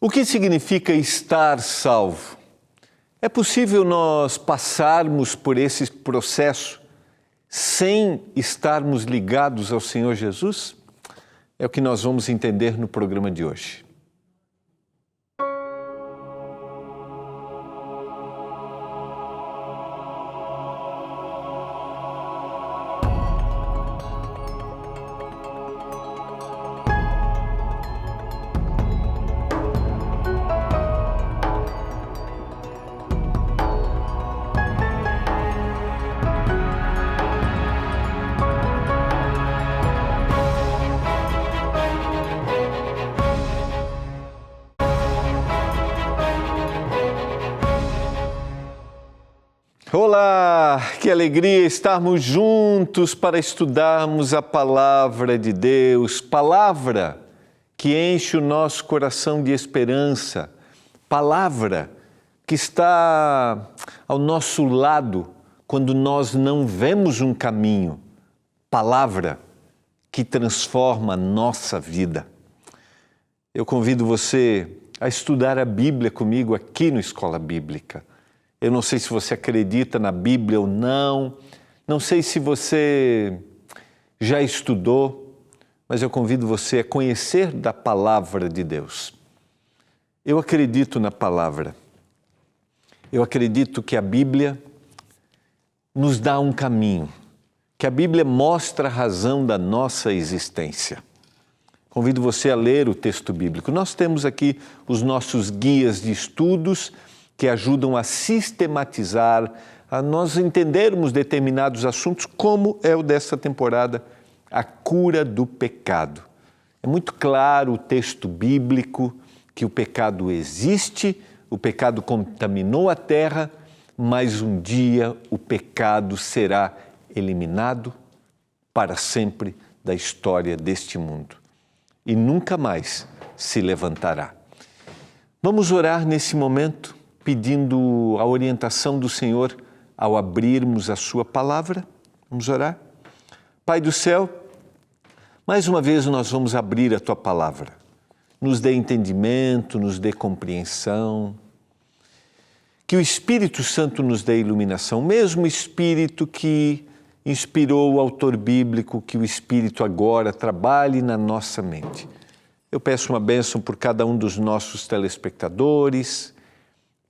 O que significa estar salvo? É possível nós passarmos por esse processo sem estarmos ligados ao Senhor Jesus? É o que nós vamos entender no programa de hoje. Olá, que alegria estarmos juntos para estudarmos a Palavra de Deus, palavra que enche o nosso coração de esperança, palavra que está ao nosso lado quando nós não vemos um caminho, palavra que transforma a nossa vida. Eu convido você a estudar a Bíblia comigo aqui no Escola Bíblica. Eu não sei se você acredita na Bíblia ou não sei se você já estudou, mas eu convido você a conhecer da Palavra de Deus. Eu acredito na Palavra. Eu acredito que a Bíblia nos dá um caminho, que a Bíblia mostra a razão da nossa existência. Convido você a ler o texto bíblico. Nós temos aqui os nossos guias de estudos que ajudam a sistematizar, a nós entendermos determinados assuntos, como é o desta temporada, a cura do pecado. É muito claro o texto bíblico que o pecado existe, o pecado contaminou a terra, mas um dia o pecado será eliminado para sempre da história deste mundo e nunca mais se levantará. Vamos orar nesse momento, pedindo a orientação do Senhor ao abrirmos a sua palavra. Vamos orar? Pai do céu, mais uma vez nós vamos abrir a tua palavra. Nos dê entendimento, nos dê compreensão. Que o Espírito Santo nos dê iluminação, o mesmo Espírito que inspirou o autor bíblico, que o Espírito agora trabalhe na nossa mente. Eu peço uma bênção por cada um dos nossos telespectadores,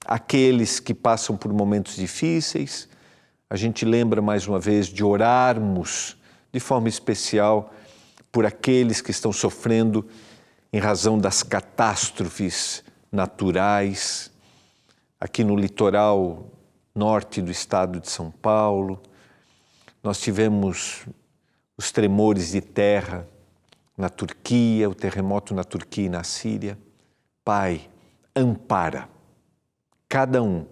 aqueles que passam por momentos difíceis. A gente lembra mais uma vez de orarmos de forma especial por aqueles que estão sofrendo em razão das catástrofes naturais. Aqui no litoral norte do estado de São Paulo, nós tivemos os tremores de terra na Turquia, o terremoto na Turquia e na Síria. Pai, ampara cada um,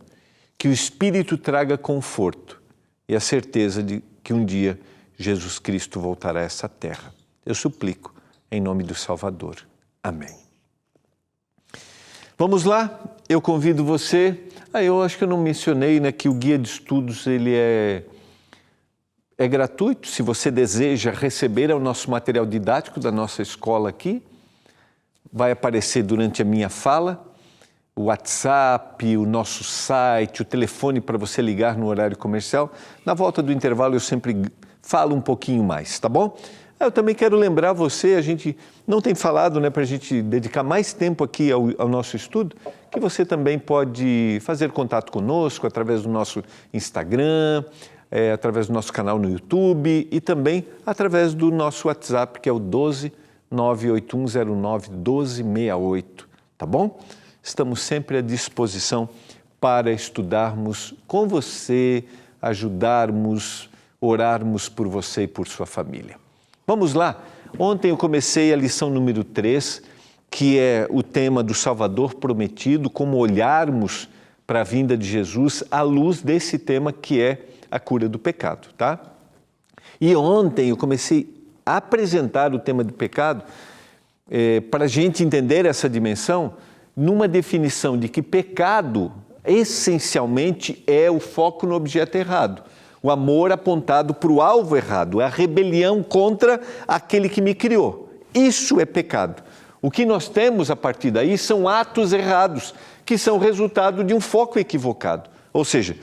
que o Espírito traga conforto e a certeza de que um dia Jesus Cristo voltará a essa terra. Eu suplico, em nome do Salvador. Amém. Vamos lá? Eu convido você. Eu acho que eu não mencionei, que o guia de estudos ele é gratuito. Se você deseja receber o nosso material didático da nossa escola aqui, vai aparecer durante a minha fala o WhatsApp, o nosso site, o telefone para você ligar no horário comercial. Na volta do intervalo eu sempre falo um pouquinho mais, tá bom? Eu também quero lembrar você, a gente não tem falado, para a gente dedicar mais tempo aqui ao nosso estudo, que você também pode fazer contato conosco através do nosso Instagram, através do nosso canal no YouTube e também através do nosso WhatsApp, que é o 12 98109 1268, tá bom? Estamos sempre à disposição para estudarmos com você, ajudarmos, orarmos por você e por sua família. Vamos lá? Ontem eu comecei a lição número 3, que é o tema do Salvador prometido, como olharmos para a vinda de Jesus à luz desse tema que é a cura do pecado, tá? E ontem eu comecei a apresentar o tema do pecado para a gente entender essa dimensão, numa definição de que pecado, essencialmente, é o foco no objeto errado. O amor apontado para o alvo errado, a rebelião contra aquele que me criou. Isso é pecado. O que nós temos a partir daí são atos errados, que são resultado de um foco equivocado. Ou seja,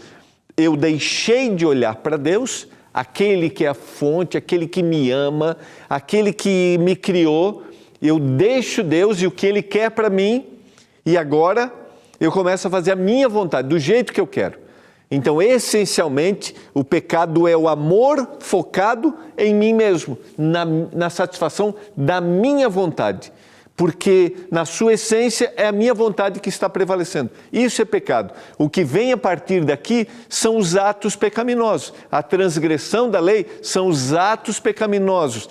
eu deixei de olhar para Deus, aquele que é a fonte, aquele que me ama, aquele que me criou, eu deixo Deus e o que Ele quer para mim, e agora eu começo a fazer a minha vontade, do jeito que eu quero. Então, essencialmente, o pecado é o amor focado em mim mesmo, na satisfação da minha vontade. Porque, na sua essência, é a minha vontade que está prevalecendo. Isso é pecado. O que vem a partir daqui são os atos pecaminosos. A transgressão da lei são os atos pecaminosos.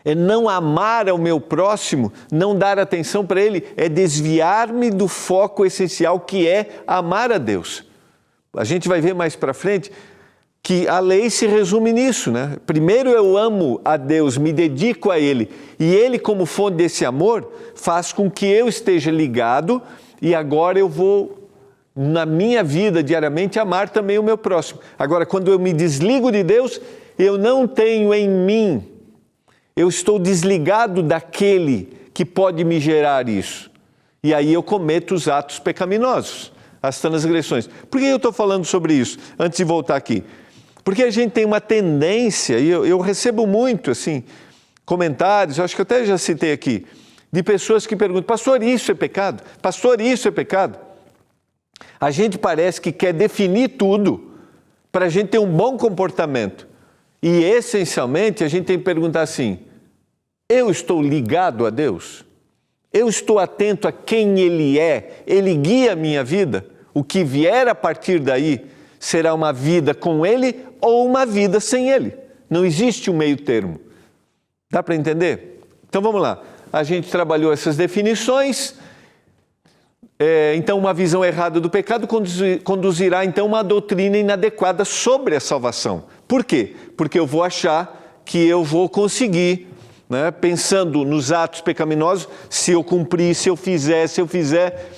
É não amar ao meu próximo, não dar atenção para ele, é desviar-me do foco essencial que é amar a Deus. A gente vai ver mais para frente que a lei se resume nisso, né? Primeiro eu amo a Deus, me dedico a Ele, e Ele, como fonte desse amor, faz com que eu esteja ligado, e agora eu vou, na minha vida, diariamente, amar também o meu próximo. Agora, quando eu me desligo de Deus, eu não tenho em mim, eu estou desligado daquele que pode me gerar isso. E aí eu cometo os atos pecaminosos, as transgressões. Por que eu estou falando sobre isso, antes de voltar aqui? Porque a gente tem uma tendência, e eu recebo muito, assim, comentários, acho que eu até já citei aqui, de pessoas que perguntam, pastor, isso é pecado? Pastor, isso é pecado? A gente parece que quer definir tudo para a gente ter um bom comportamento. E, essencialmente, a gente tem que perguntar assim, eu estou ligado a Deus? Eu estou atento a quem Ele é? Ele guia a minha vida? O que vier a partir daí será uma vida com Ele ou uma vida sem Ele. Não existe um meio termo. Dá para entender? Então vamos lá. A gente trabalhou essas definições. Então uma visão errada do pecado conduzirá então uma doutrina inadequada sobre a salvação. Por quê? Porque eu vou achar que eu vou conseguir, né, pensando nos atos pecaminosos, se eu cumprir, se eu fizer,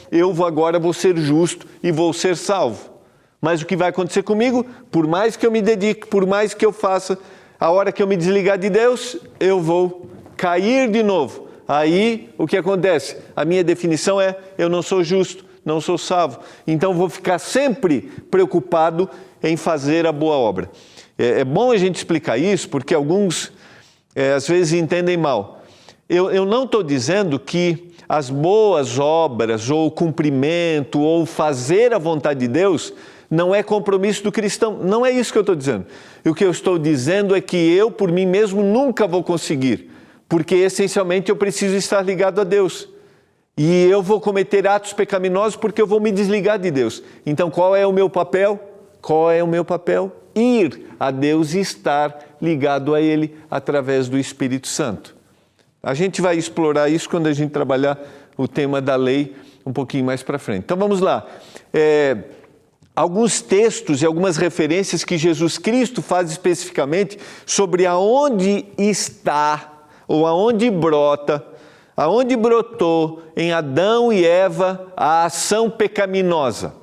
agora vou ser justo e vou ser salvo. Mas o que vai acontecer comigo, por mais que eu me dedique, por mais que eu faça, a hora que eu me desligar de Deus, eu vou cair de novo. Aí, o que acontece? A minha definição é, eu não sou justo, não sou salvo. Então, eu vou ficar sempre preocupado em fazer a boa obra. É bom a gente explicar isso, porque alguns, às vezes, entendem mal. Eu não estou dizendo que as boas obras, ou o cumprimento, ou fazer a vontade de Deus, não é compromisso do cristão. Não é isso que eu estou dizendo. O que eu estou dizendo é que eu, por mim mesmo, nunca vou conseguir. Porque, essencialmente, eu preciso estar ligado a Deus. E eu vou cometer atos pecaminosos porque eu vou me desligar de Deus. Então, qual é o meu papel? Qual é o meu papel? Ir a Deus e estar ligado a Ele através do Espírito Santo. A gente vai explorar isso quando a gente trabalhar o tema da lei um pouquinho mais para frente. Então, vamos lá. Alguns textos e algumas referências que Jesus Cristo faz especificamente sobre aonde está, ou aonde brota, aonde brotou em Adão e Eva a ação pecaminosa.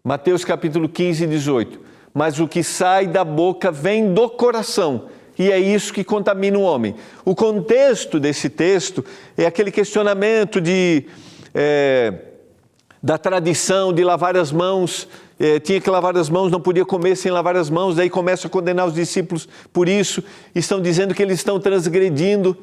Mateus capítulo 15, 18. Mas o que sai da boca vem do coração, e é isso que contamina o homem. O contexto desse texto é aquele questionamento da tradição de lavar as mãos, tinha que lavar as mãos, não podia comer sem lavar as mãos, daí começa a condenar os discípulos por isso, estão dizendo que eles estão transgredindo,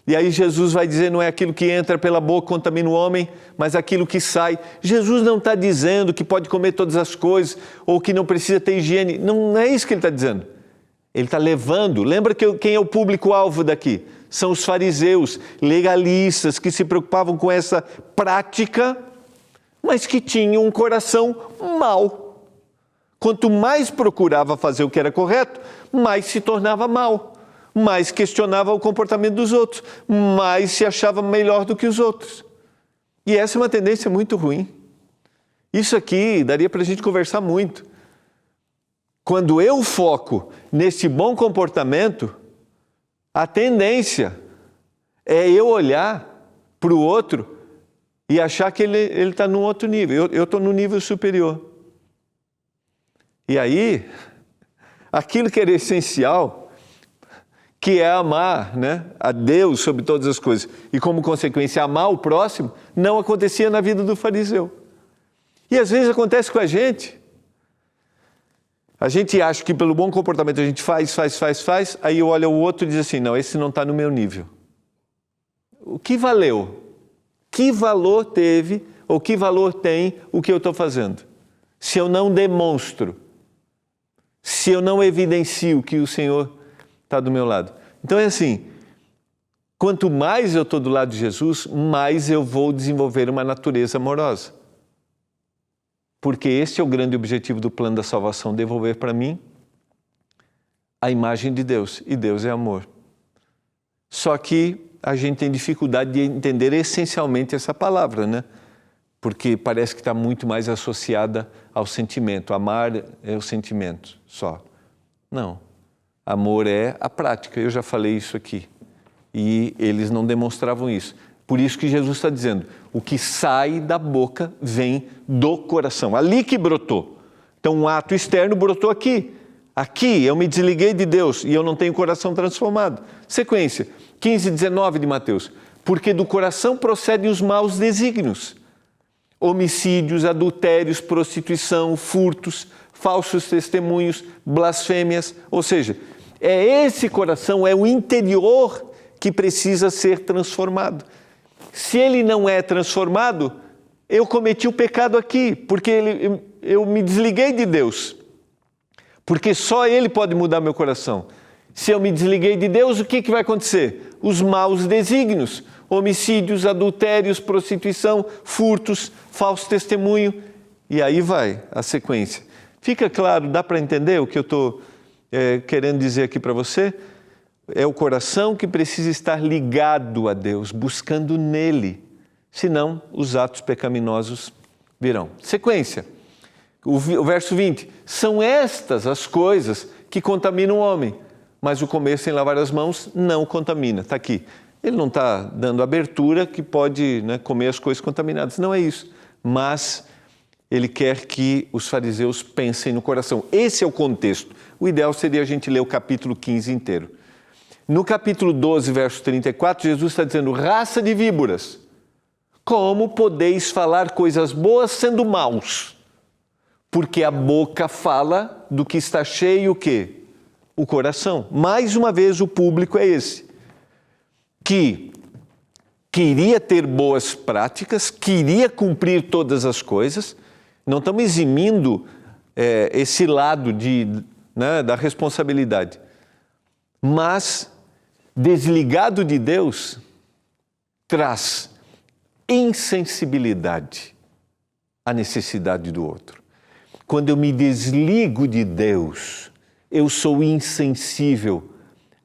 e aí Jesus vai dizer, não é aquilo que entra pela boca contamina o homem, mas aquilo que sai. Jesus não está dizendo que pode comer todas as coisas, ou que não precisa ter higiene, não é isso que ele está dizendo. Ele está levando, lembra quem é o público-alvo daqui? São os fariseus, legalistas, que se preocupavam com essa prática, mas que tinham um coração mau. Quanto mais procurava fazer o que era correto, mais se tornava mal, mais questionava o comportamento dos outros, mais se achava melhor do que os outros. E essa é uma tendência muito ruim. Isso aqui daria para a gente conversar muito. Quando eu foco nesse bom comportamento, a tendência é eu olhar para o outro e achar que ele está num outro nível. Eu estou no nível superior. E aí, aquilo que era essencial, que é amar, né, a Deus sobre todas as coisas, e como consequência amar o próximo, não acontecia na vida do fariseu. E às vezes acontece com a gente. A gente acha que pelo bom comportamento a gente faz, aí olha o outro e diz assim, não, esse não está no meu nível. O que valeu? Que valor teve ou que valor tem o que eu estou fazendo? Se eu não demonstro, se eu não evidencio que o Senhor está do meu lado. Então é assim, quanto mais eu estou do lado de Jesus, mais eu vou desenvolver uma natureza amorosa. Porque esse é o grande objetivo do plano da salvação, devolver para mim a imagem de Deus. E Deus é amor. Só que a gente tem dificuldade de entender essencialmente essa palavra, né? Porque parece que está muito mais associada ao sentimento. Amar é o sentimento só. Não. Amor é a prática. Eu já falei isso aqui. E eles não demonstravam isso. Por isso que Jesus está dizendo, o que sai da boca vem do coração. Ali que brotou. Então um ato externo brotou aqui. Aqui eu me desliguei de Deus e eu não tenho coração transformado. Sequência, 15, 19 de Mateus. Porque do coração procedem os maus desígnios. Homicídios, adultérios, prostituição, furtos, falsos testemunhos, blasfêmias. Ou seja, é esse coração, é o interior que precisa ser transformado. Se ele não é transformado, eu cometi o pecado aqui, porque eu me desliguei de Deus. Porque só Ele pode mudar meu coração. Se eu me desliguei de Deus, o que vai acontecer? Os maus desígnios, homicídios, adultérios, prostituição, furtos, falso testemunho, e aí vai a sequência. Fica claro, dá para entender o que eu estou querendo dizer aqui para você? É o coração que precisa estar ligado a Deus, buscando nele. Senão, os atos pecaminosos virão. Sequência. O verso 20. São estas as coisas que contaminam o homem, mas o comer sem lavar as mãos não contamina. Está aqui. Ele não está dando abertura que pode, né, comer as coisas contaminadas. Não é isso. Mas ele quer que os fariseus pensem no coração. Esse é o contexto. O ideal seria a gente ler o capítulo 15 inteiro. No capítulo 12, verso 34, Jesus está dizendo, raça de víboras, como podeis falar coisas boas sendo maus? Porque a boca fala do que está cheio o quê? O coração. Mais uma vez o público é esse, que queria ter boas práticas, queria cumprir todas as coisas. Não estamos eximindo esse lado da responsabilidade. Mas, desligado de Deus, traz insensibilidade à necessidade do outro. Quando eu me desligo de Deus, eu sou insensível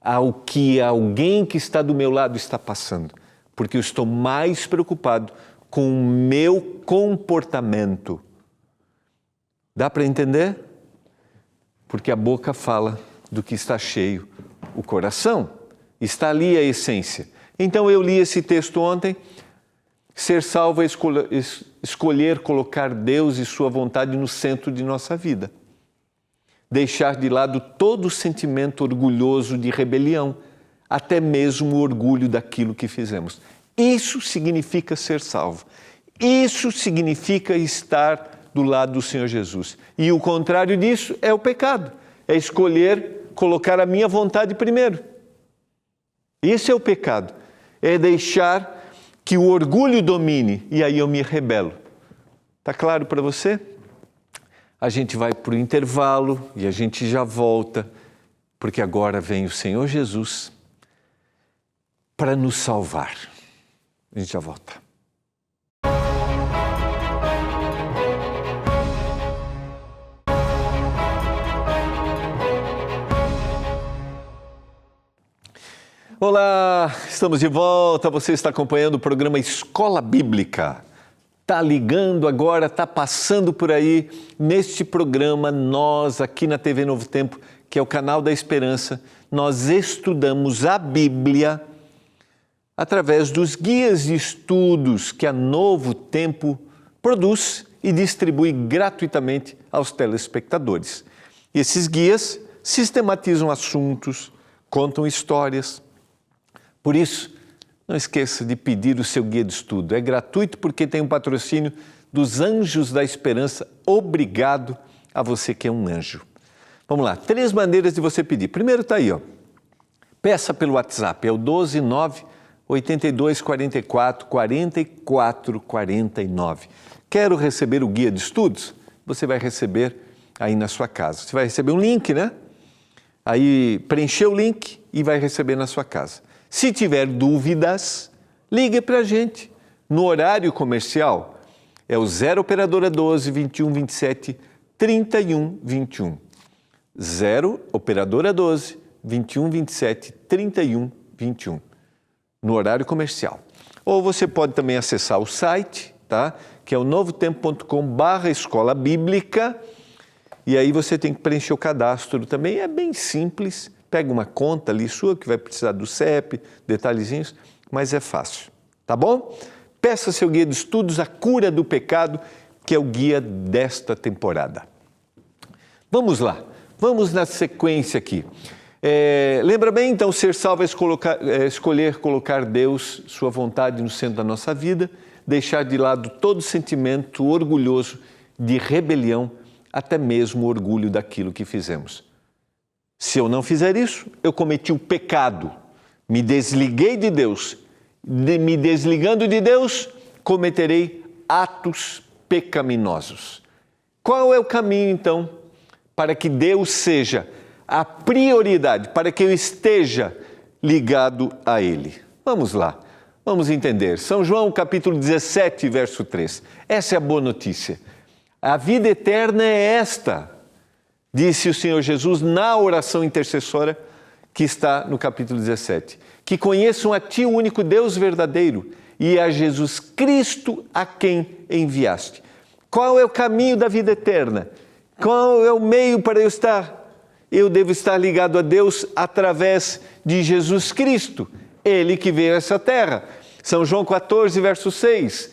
ao que alguém que está do meu lado está passando, porque eu estou mais preocupado com o meu comportamento. Dá para entender? Porque a boca fala do que está cheio, o coração. Está ali a essência. Então eu li esse texto ontem. Ser salvo é escolher colocar Deus e sua vontade no centro de nossa vida. Deixar de lado todo o sentimento orgulhoso de rebelião, até mesmo o orgulho daquilo que fizemos. Isso significa ser salvo. Isso significa estar do lado do Senhor Jesus. E o contrário disso é o pecado. É escolher colocar a minha vontade primeiro. Esse é o pecado. É deixar que o orgulho domine e aí eu me rebelo. Está claro para você? A gente vai para o intervalo e a gente já volta, porque agora vem o Senhor Jesus para nos salvar. A gente já volta. Olá, estamos de volta. Você está acompanhando o programa Escola Bíblica. Está ligando agora, está passando por aí. Neste programa, nós aqui na TV Novo Tempo, que é o canal da Esperança, nós estudamos a Bíblia através dos guias de estudos que a Novo Tempo produz e distribui gratuitamente aos telespectadores. Esses guias sistematizam assuntos, contam histórias. Por isso, não esqueça de pedir o seu guia de estudo. É gratuito porque tem um patrocínio dos Anjos da Esperança. Obrigado a você que é um anjo. Vamos lá, 3 maneiras de você pedir. Primeiro está aí, ó. Peça pelo WhatsApp, é o 129 82 44 44 49. Quero receber o guia de estudos? Você vai receber aí na sua casa. Você vai receber um link, né? Aí preencher o link e vai receber na sua casa. Se tiver dúvidas, ligue para a gente. No horário comercial, é o 0 Operadora 12 21 27 31 21. 0 Operadora 12 21 27 31 21. No horário comercial. Ou você pode também acessar o site, tá? Que é o novotempo.com/escola bíblica. E aí você tem que preencher o cadastro também. É bem simples. Pega uma conta ali sua, que vai precisar do CEP, detalhezinhos, mas é fácil, tá bom? Peça seu guia de estudos, A Cura do Pecado, que é o guia desta temporada. Vamos lá, vamos na sequência aqui. Lembra bem, então, ser salvo é escolher colocar Deus, sua vontade no centro da nossa vida, deixar de lado todo sentimento orgulhoso de rebelião, até mesmo o orgulho daquilo que fizemos. Se eu não fizer isso, eu cometi o pecado, me desliguei de Deus. Me desligando de Deus, cometerei atos pecaminosos. Qual é o caminho, então, para que Deus seja a prioridade, para que eu esteja ligado a Ele? Vamos lá, vamos entender. São João, capítulo 17, verso 3. Essa é a boa notícia. A vida eterna é esta, disse o Senhor Jesus na oração intercessória que está no capítulo 17. Que conheçam a Ti, o único Deus verdadeiro, e a Jesus Cristo a quem enviaste. Qual é o caminho da vida eterna? Qual é o meio para eu estar? Eu devo estar ligado a Deus através de Jesus Cristo, Ele que veio a essa terra. São João 14, verso 6.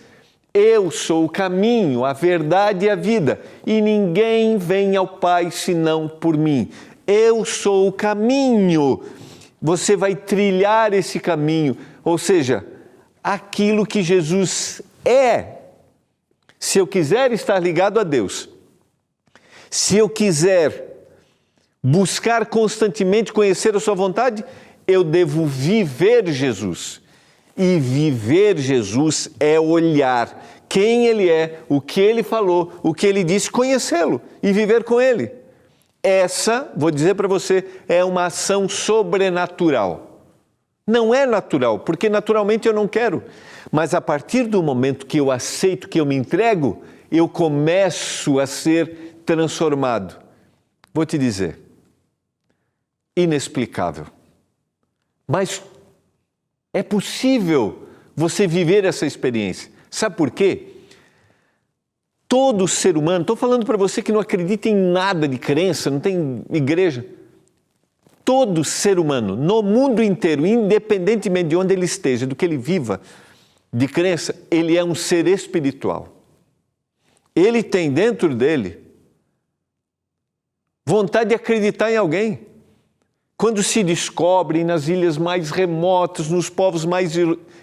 Eu sou o caminho, a verdade e a vida, e ninguém vem ao Pai senão por mim. Eu sou o caminho. Você vai trilhar esse caminho, ou seja, aquilo que Jesus é. Se eu quiser estar ligado a Deus, se eu quiser buscar constantemente conhecer a sua vontade, eu devo viver Jesus. E viver Jesus é olhar quem Ele é, o que Ele falou, o que Ele disse, conhecê-lo e viver com Ele. Essa, vou dizer para você, é uma ação sobrenatural. Não é natural, porque naturalmente eu não quero. Mas a partir do momento que eu aceito, que eu me entrego, eu começo a ser transformado. Vou te dizer, inexplicável. Mas é possível você viver essa experiência. Sabe por quê? Todo ser humano, estou falando para você que não acredita em nada de crença, não tem igreja. Todo ser humano, no mundo inteiro, independentemente de onde ele esteja, do que ele viva, de crença, ele é um ser espiritual. Ele tem dentro dele vontade de acreditar em alguém. Quando se descobrem nas ilhas mais remotas, nos povos mais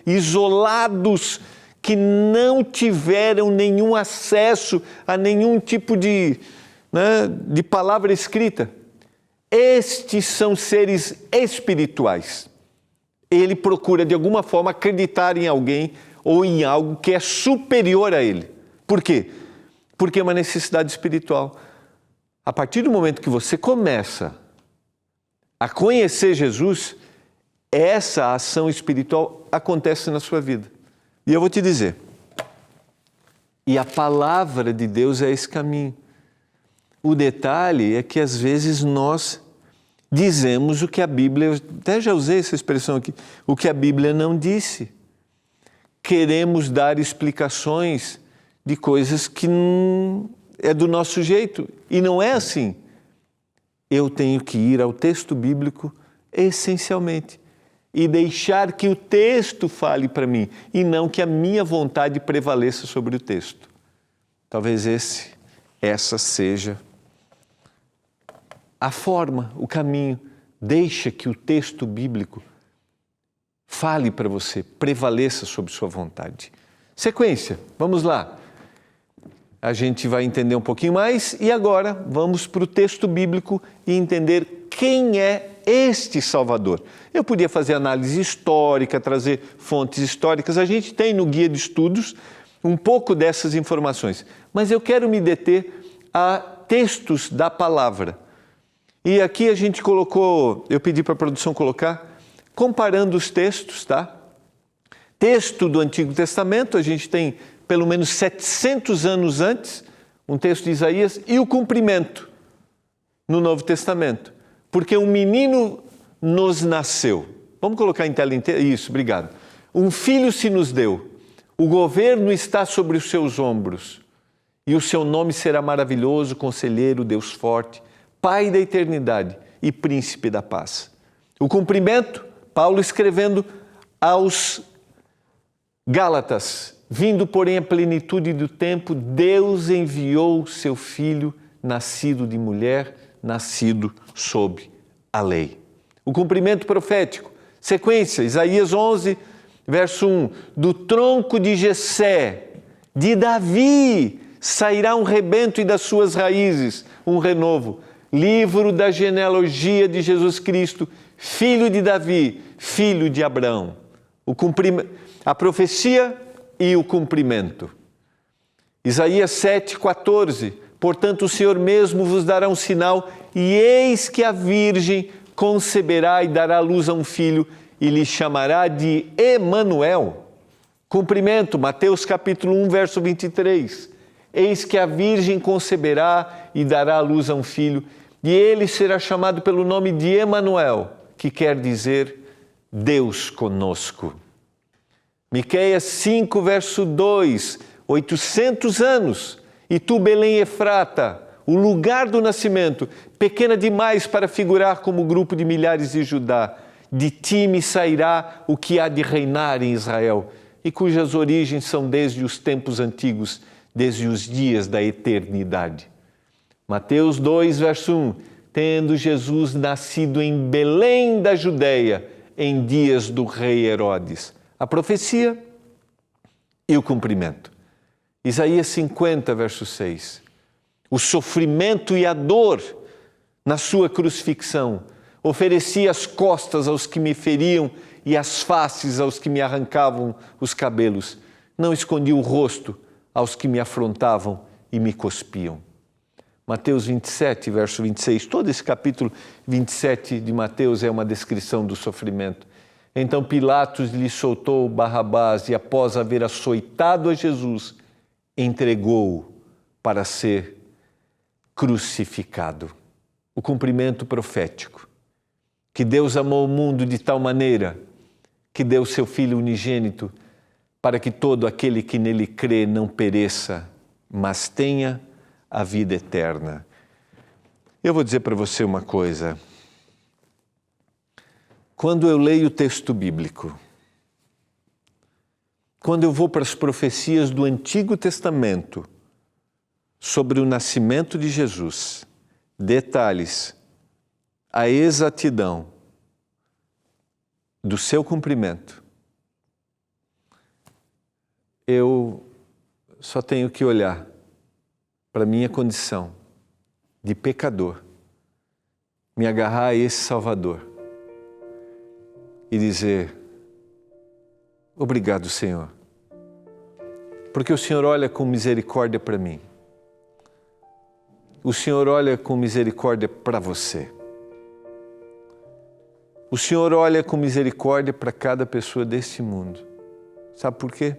isolados, que não tiveram nenhum acesso a nenhum tipo de palavra escrita. Estes são seres espirituais. Ele procura, de alguma forma, acreditar em alguém ou em algo que é superior a ele. Por quê? Porque é uma necessidade espiritual. A partir do momento que você começa a conhecer Jesus, essa ação espiritual acontece na sua vida. E eu vou te dizer, e a palavra de Deus é esse caminho. O detalhe é que às vezes nós dizemos o que a Bíblia, até já usei essa expressão aqui, o que a Bíblia não disse. Queremos dar explicações de coisas que não é do nosso jeito, e não é assim. Eu tenho que ir ao texto bíblico essencialmente e deixar que o texto fale para mim e não que a minha vontade prevaleça sobre o texto. Talvez essa seja a forma, o caminho Deixa que o texto bíblico fale para você, prevaleça sobre sua vontade. Sequência, vamos lá. A gente vai entender um pouquinho mais e agora vamos para o texto bíblico e entender quem é este Salvador. Eu podia fazer análise histórica, trazer fontes históricas, a gente tem no guia de estudos um pouco dessas informações, mas eu quero me deter a textos da palavra. E aqui a gente colocou, eu pedi para a produção colocar, comparando os textos, tá? Texto do Antigo Testamento, a gente tem pelo menos 700 anos antes, um texto de Isaías, e o cumprimento no Novo Testamento. Porque um menino nos nasceu. Vamos colocar em tela inteira? Isso, obrigado. Um filho se nos deu. O governo está sobre os seus ombros. E o seu nome será maravilhoso, Conselheiro, Deus forte, Pai da eternidade e Príncipe da paz. O cumprimento, Paulo escrevendo aos Gálatas, vindo, porém, à plenitude do tempo, Deus enviou seu Filho, nascido de mulher, nascido sob a lei. O cumprimento profético, sequência, Isaías 11, verso 1, do tronco de Jessé, de Davi, sairá um rebento e das suas raízes um renovo. Livro da genealogia de Jesus Cristo, filho de Davi, filho de Abraão. A profecia e o cumprimento. Isaías 7,14. Portanto, o Senhor mesmo vos dará um sinal, e eis que a virgem conceberá e dará à luz a um filho, e lhe chamará de Emanuel. Cumprimento, Mateus capítulo 1, verso 23. Eis que a virgem conceberá e dará à luz a um filho, e ele será chamado pelo nome de Emanuel, que quer dizer Deus conosco. Miqueias 5, verso 2, 800 anos, e tu, Belém Efrata, o lugar do nascimento, pequena demais para figurar como grupo de milhares de Judá, de ti me sairá o que há de reinar em Israel, e cujas origens são desde os tempos antigos, desde os dias da eternidade. Mateus 2, verso 1, tendo Jesus nascido em Belém da Judeia, em dias do rei Herodes. A profecia e o cumprimento. Isaías 50, verso 6. O sofrimento e a dor na sua crucifixão. Ofereci as costas aos que me feriam e as faces aos que me arrancavam os cabelos. Não escondi o rosto aos que me afrontavam e me cuspiam. Mateus 27, verso 26. Todo esse capítulo 27 de Mateus é uma descrição do sofrimento. Então Pilatos lhe soltou Barrabás e, após haver açoitado a Jesus, entregou-o para ser crucificado. O cumprimento profético. Que Deus amou o mundo de tal maneira que deu seu Filho unigênito para que todo aquele que nele crê não pereça, mas tenha a vida eterna. Eu vou dizer para você uma coisa. Quando eu leio o texto bíblico, quando eu vou para as profecias do Antigo Testamento sobre o nascimento de Jesus, detalhes, a exatidão do seu cumprimento, eu só tenho que olhar para a minha condição de pecador, me agarrar a esse Salvador e dizer: obrigado, Senhor, porque o Senhor olha com misericórdia para mim. O Senhor olha com misericórdia para você. O Senhor olha com misericórdia para cada pessoa deste mundo. Sabe por quê?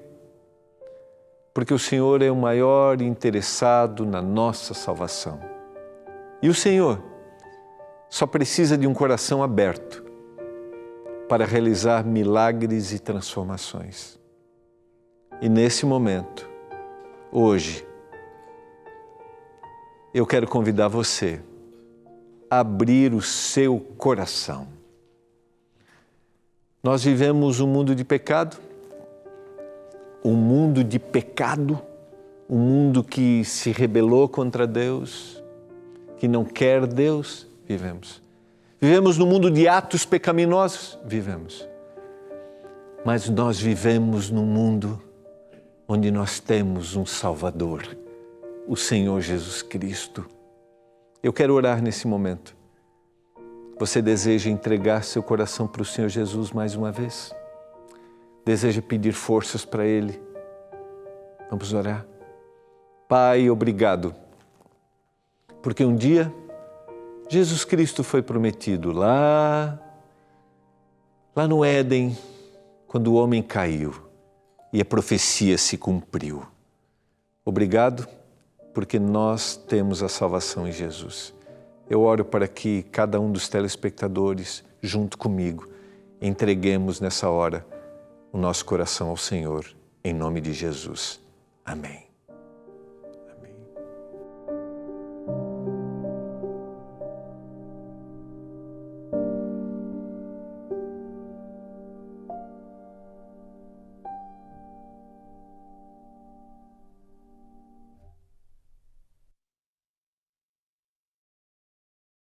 Porque o Senhor é o maior interessado na nossa salvação. E o Senhor só precisa de um coração aberto para realizar milagres e transformações. E nesse momento, hoje, eu quero convidar você a abrir o seu coração. Nós vivemos um mundo de pecado, um mundo um mundo que se rebelou contra Deus, que não quer Deus, vivemos. Vivemos num mundo de atos pecaminosos? Vivemos. Mas nós vivemos num mundo onde nós temos um Salvador, o Senhor Jesus Cristo. Eu quero orar nesse momento. Você deseja entregar seu coração para o Senhor Jesus mais uma vez? Deseja pedir forças para Ele? Vamos orar. Pai, obrigado, porque um dia Jesus Cristo foi prometido lá no Éden, quando o homem caiu e a profecia se cumpriu. Obrigado, porque nós temos a salvação em Jesus. Eu oro para que cada um dos telespectadores, junto comigo, entreguemos nessa hora o nosso coração ao Senhor, em nome de Jesus. Amém.